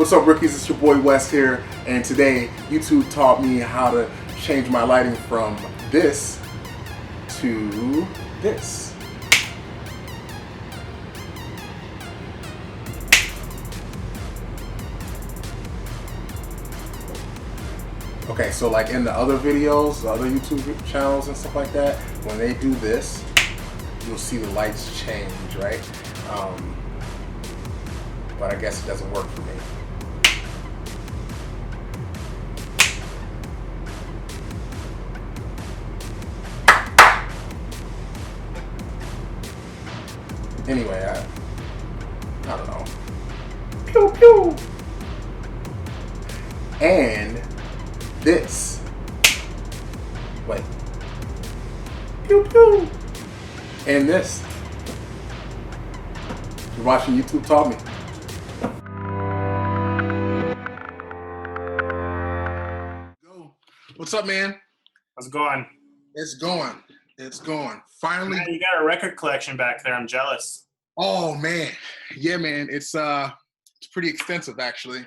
What's up, rookies? It's your boy West here, and today YouTube taught me how to change my lighting from this to this. Okay, so like in the other videos, the other YouTube channels and stuff like that, when they do this, you'll see the lights change, right? But I guess it doesn't work for me. Anyway, I don't know. Pew pew. And this. Wait. Pew pew. And this. You're watching YouTube Taught Me. What's up, man? How's it going? It's going. It's going. Finally. Man, you got a record collection back there. I'm jealous. Oh man, yeah, man. It's pretty extensive actually.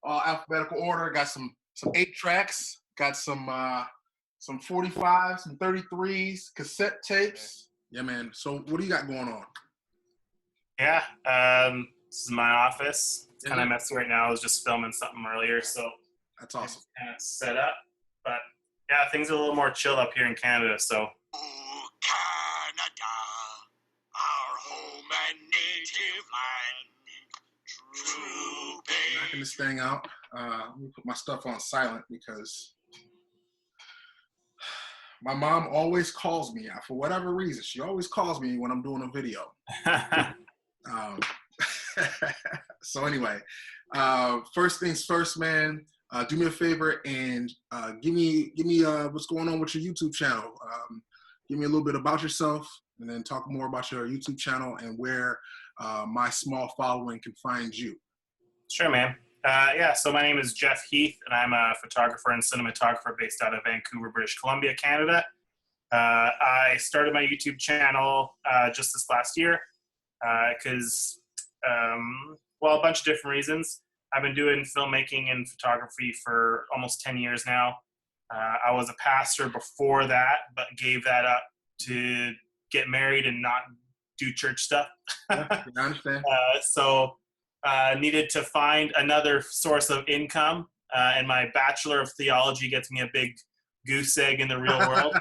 Alphabetical order. Got some 8 tracks. Got some 45s, some 33s, cassette tapes. Yeah, man. So what do you got going on? Yeah. This is my office. It's kind of messy right now. I was just filming something earlier, so That's awesome. Kind of set up. But yeah, things are a little more chill up here in Canada. So. Oh, Canada, our home and native land. True pain. Knocking this thing out. Let me put my stuff on silent because my mom always calls me for whatever reason. She always calls me when I'm doing a video. So anyway, first things first, man. Do me a favor and give me what's going on with your YouTube channel. Give me a little bit about yourself, and then talk more about your YouTube channel and where my small following can find you. Sure, man. Yeah, so my name is Geoff Heith, and I'm a photographer and cinematographer based out of Vancouver, British Columbia, Canada. I started my YouTube channel just this last year because, well, a bunch of different reasons. I've been doing filmmaking and photography for almost 10 years now. I was a pastor before that, but gave that up to get married and not do church stuff. Yeah, I understand. So needed to find another source of income, and my Bachelor of Theology gets me a big goose egg in the real world.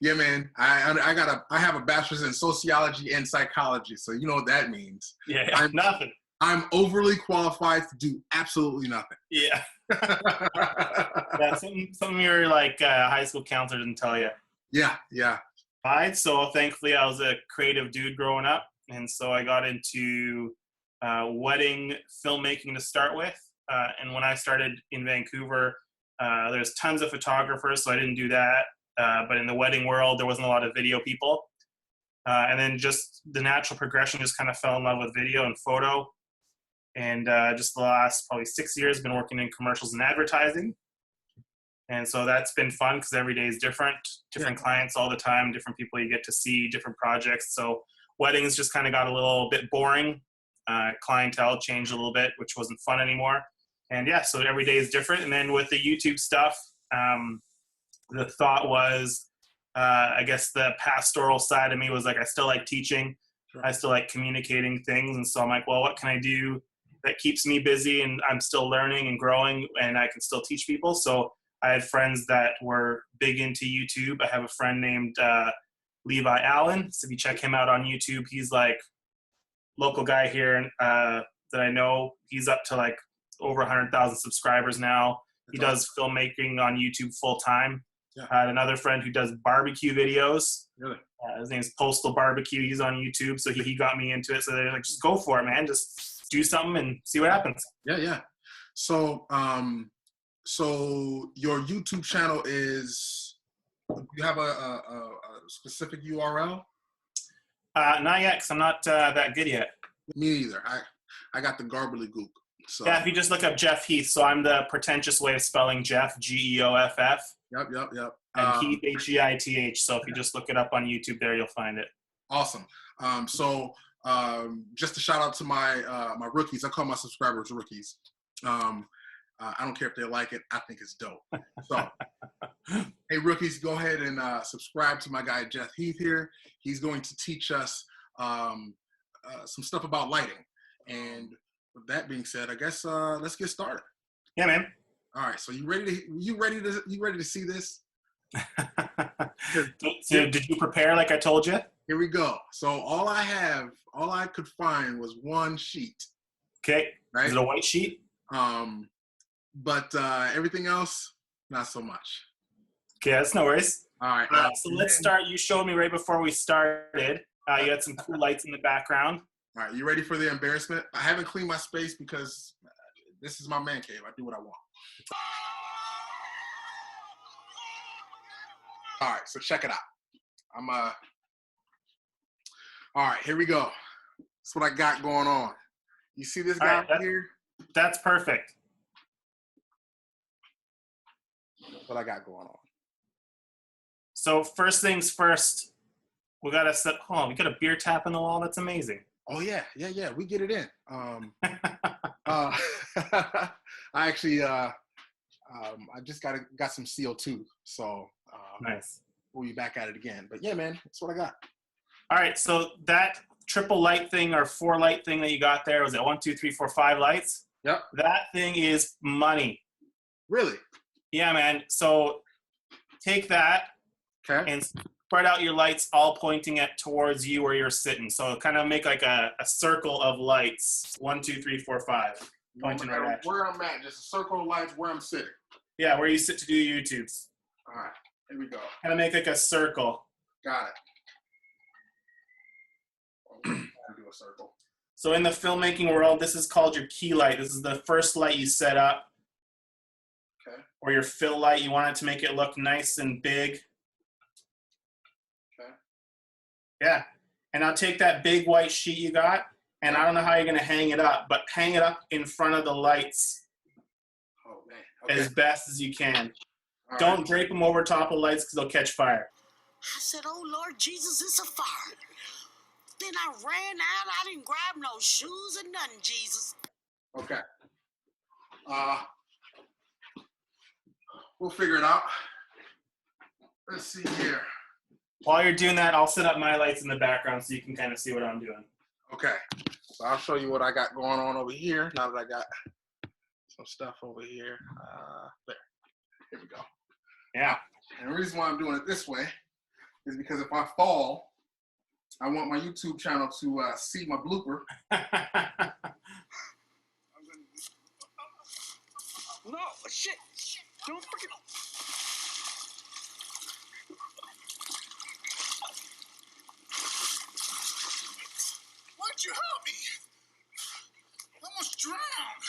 Yeah, man. I have a bachelor's in sociology and psychology, so you know what that means. Yeah, nothing. I'm overly qualified to do absolutely nothing. Yeah. Yeah, some of your high school counselor didn't tell you. Yeah. Right. So thankfully I was a creative dude growing up. And so I got into wedding filmmaking to start with. And when I started in Vancouver, there's tons of photographers, so I didn't do that. But in the wedding world, there wasn't a lot of video people. And then just the natural progression, just kind of fell in love with video and photo. And just the last probably 6 years, been working in commercials and advertising. And so that's been fun because every day is different clients all the time, different people you get to see, different projects. So weddings just kind of got a little bit boring. Clientele changed a little bit, which wasn't fun anymore. And yeah, so every day is different. And then with the YouTube stuff, the thought was, I guess the pastoral side of me was like, I still like teaching. Sure. I still like communicating things. And so I'm like, well, what can I do that keeps me busy and I'm still learning and growing and I can still teach people? So I had friends that were big into YouTube. I have a friend named Levi Allen. So if you check him out on YouTube, he's like local guy here that I know. He's up to like over 100,000 subscribers now. He does filmmaking on YouTube full time. Yeah. I had another friend who does barbecue videos. Really? His name's Postal Barbecue. He's on YouTube, so he got me into it. So they're like, just go for it, man. Just do something and see what happens. Yeah. So, so your YouTube channel is, you have a specific URL? Not yet, because I'm not that good yet. Me either. I got the garbly goop. So. Yeah, if you just look up Geoff Heith, so I'm the pretentious way of spelling Geoff, Geoff. Yep. And Heith, Heith. So if you just look it up on YouTube there, you'll find it. Awesome. So just a shout out to my my rookies. I call my subscribers rookies. I don't care if they like it. I think it's dope. So, hey, rookies, go ahead and subscribe to my guy, Geoff Heith here. He's going to teach us some stuff about lighting. And with that being said, I guess let's get started. Yeah, man. All right. So you ready to see this? So did you prepare like I told you? Here we go. So all I could find was one sheet. Okay. Right? Is it a white sheet? But everything else, not so much. Okay, that's no worries. All right. So let's start. You showed me right before we started. You had some cool lights in the background. All right. You ready for the embarrassment? I haven't cleaned my space because this is my man cave. I do what I want. All right. So check it out. All right. Here we go. That's what I got going on. You see this guy here? That's perfect. That's what I got going on. So first things first, we got to set. Hold on, we got a beer tap in the wall. That's amazing. Oh yeah. We get it in. I actually, I just got some CO2, so nice. We'll be back at it again. But yeah, man, that's what I got. All right, so that triple light thing or 4 light thing that you got there, was it 1, 2, 3, 4, 5 lights? Yep. That thing is money. Really? Yeah, man. So take that and spread out your lights all pointing towards you where you're sitting. So kind of make like a circle of lights. 1, 2, 3, 4, 5. Pointing right at you. Where I'm at, just a circle of lights where I'm sitting. Yeah, where you sit to do your YouTubes. All right, here we go. Kind of make like a circle. Got it. Do a circle. So in the filmmaking world, this is called your key light. This is the first light you set up. Okay. Or your fill light. You want it to make it look nice and big. Okay. Yeah. And now take that big white sheet you got, and I don't know how you're going to hang it up, but hang it up in front of the lights as best as you can. All Don't right. drape them over top of lights because they'll catch fire. I said, oh, Lord Jesus, it's a fire. Then I ran out. I didn't grab no shoes or nothing, Jesus. Okay. We'll figure it out. Let's see here. While you're doing that, I'll set up my lights in the background so you can kind of see what I'm doing. Okay. So I'll show you what I got going on over here. Now that I got some stuff over here. There. Here we go. Yeah. And the reason why I'm doing it this way is because if I fall, I want my YouTube channel to see my blooper. No, shit. Don't forget. Why'd you help me? I almost drowned.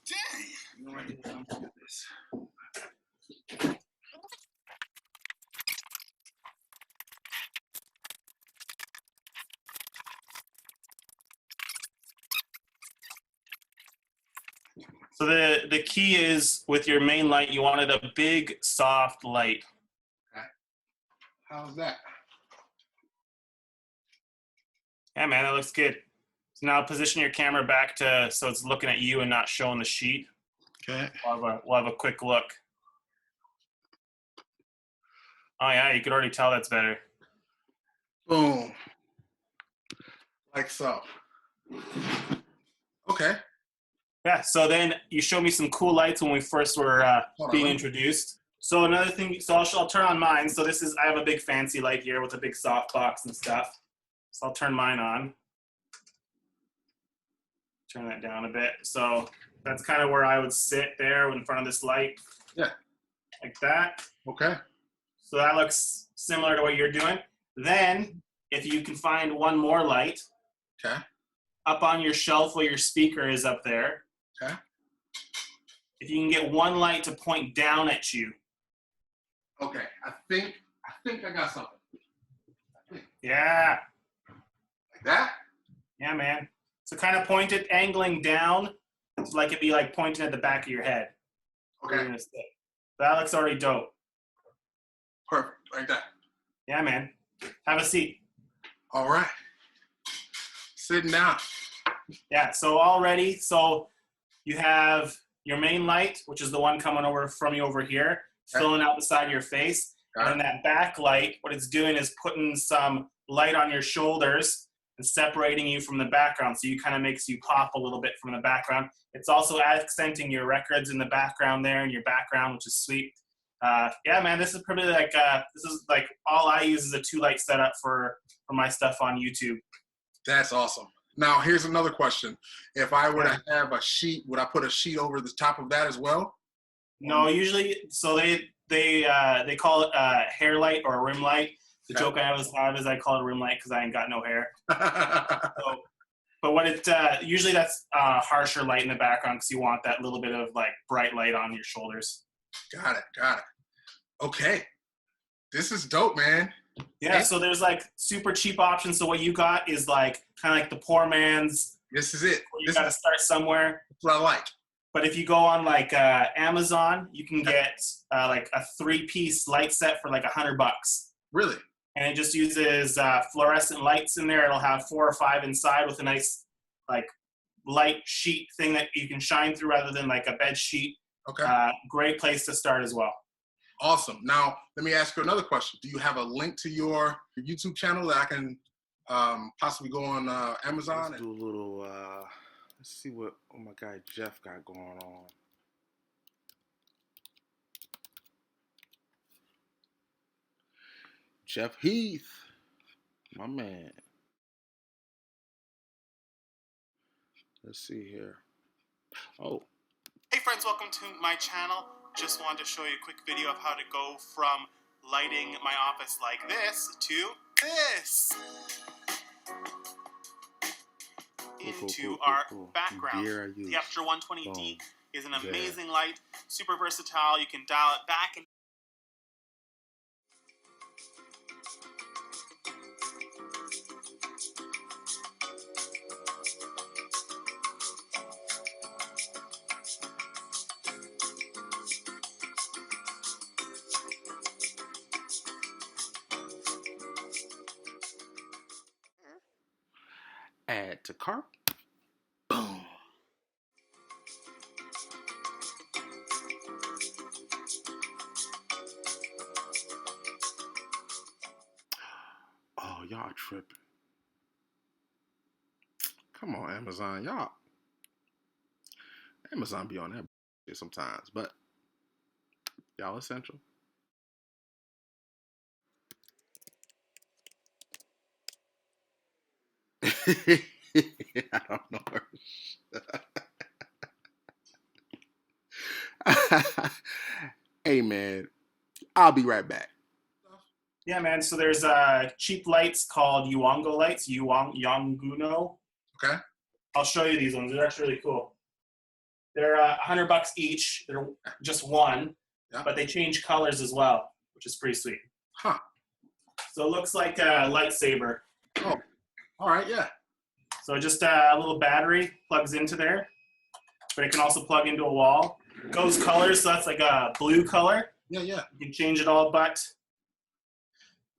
Dang. You know what? I'm gonna do this. So the key is with your main light, you wanted a big, soft light. Okay. How's that? Yeah, man, that looks good. So now position your camera back to so it's looking at you and not showing the sheet. Okay. We'll have a quick look. Oh yeah, you could already tell that's better. Boom. Like so. Okay. Yeah, so then you showed me some cool lights when we first were being introduced. So another thing, so I'll turn on mine. So this is, I have a big fancy light here with a big softbox and stuff. So I'll turn mine on. Turn that down a bit. So that's kind of where I would sit there in front of this light. Yeah. Like that. Okay. So that looks similar to what you're doing. Then, if you can find one more light. Okay. Up on your shelf where your speaker is up there. Okay. If you can get one light to point down at you. Okay. I think I got something. Yeah. Like that? Yeah, man. So kind of point it angling down. It's like it'd be like pointing at the back of your head. Okay. That looks already dope. Perfect. Like that. Yeah, man. Have a seat. All right. Sitting down. Yeah, so already, so You have your main light, which is the one coming over from you over here, filling out the side of your face. And then that back light, what it's doing is putting some light on your shoulders and separating you from the background. So you kind of makes you pop a little bit from the background. It's also accenting your records in the background there in your background, which is sweet. Yeah, man, this is probably like, all I use is a 2-light setup for my stuff on YouTube. That's awesome. Now, here's another question. If I were to have a sheet, would I put a sheet over the top of that as well? No, usually, so they call it hair light or a rim light. The joke I always have is I call it a rim light because I ain't got no hair. But what it usually that's harsher light in the background because you want that little bit of like bright light on your shoulders. Got it. Okay, this is dope, man. Yeah, so there's like super cheap options. So what you got is like kind of like the poor man's. This is it. You got to start somewhere. That's what I like. But if you go on like Amazon, you can get like a 3-piece light set for like $100. Really? And it just uses fluorescent lights in there. It'll have 4 or 5 inside with a nice like light sheet thing that you can shine through rather than like a bed sheet. Okay. Great place to start as well. Awesome. Now, let me ask you another question. Do you have a link to your YouTube channel that I can possibly go on Amazon? Let's do a little, let's see what my guy Geoff got going on. Geoff Heith, my man. Let's see here. Oh. Hey friends, welcome to my channel. Just wanted to show you a quick video of how to go from lighting my office like this to this. Into our background. The Extra 120D is an amazing light, super versatile. You can dial it back and add to cart. Boom. Oh, y'all tripping. Come on, Amazon. Y'all. Amazon be on that shit sometimes, but y'all essential. I don't know. Hey man, I'll be right back. Yeah, man. So there's cheap lights called Yuango lights. Yuanguno. Okay. I'll show you these ones. They're actually really cool. They're $100 each. They're just one, but they change colors as well, which is pretty sweet. Huh. So it looks like a lightsaber. Oh, all right, yeah. So just a little battery plugs into there, but it can also plug into a wall. It goes colors, so that's like a blue color. Yeah. You can change it all, but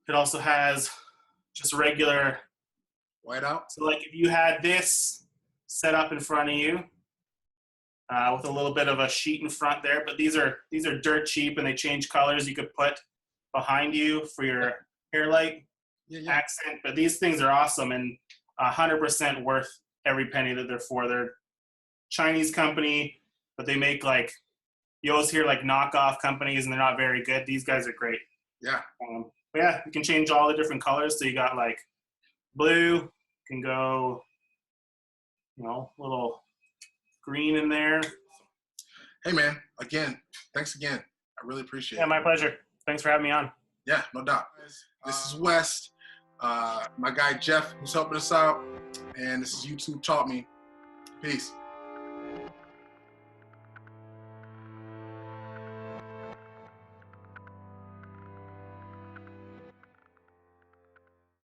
it also has just regular white out. So like if you had this set up in front of you with a little bit of a sheet in front there, but these are dirt cheap and they change colors. You could put behind you for your hair light accent, but these things are awesome and 100% worth every penny that they're for. They're Chinese company, but they make like, you always hear like knockoff companies and they're not very good. These guys are great. Yeah. But yeah, you can change all the different colors. So you got like blue, can go, little green in there. Hey man, again, thanks again. I really appreciate it. Yeah, my pleasure. Thanks for having me on. Yeah, no doubt. This is West, my guy Geoff, who's helping us out, and this is YouTube Taught Me. Peace.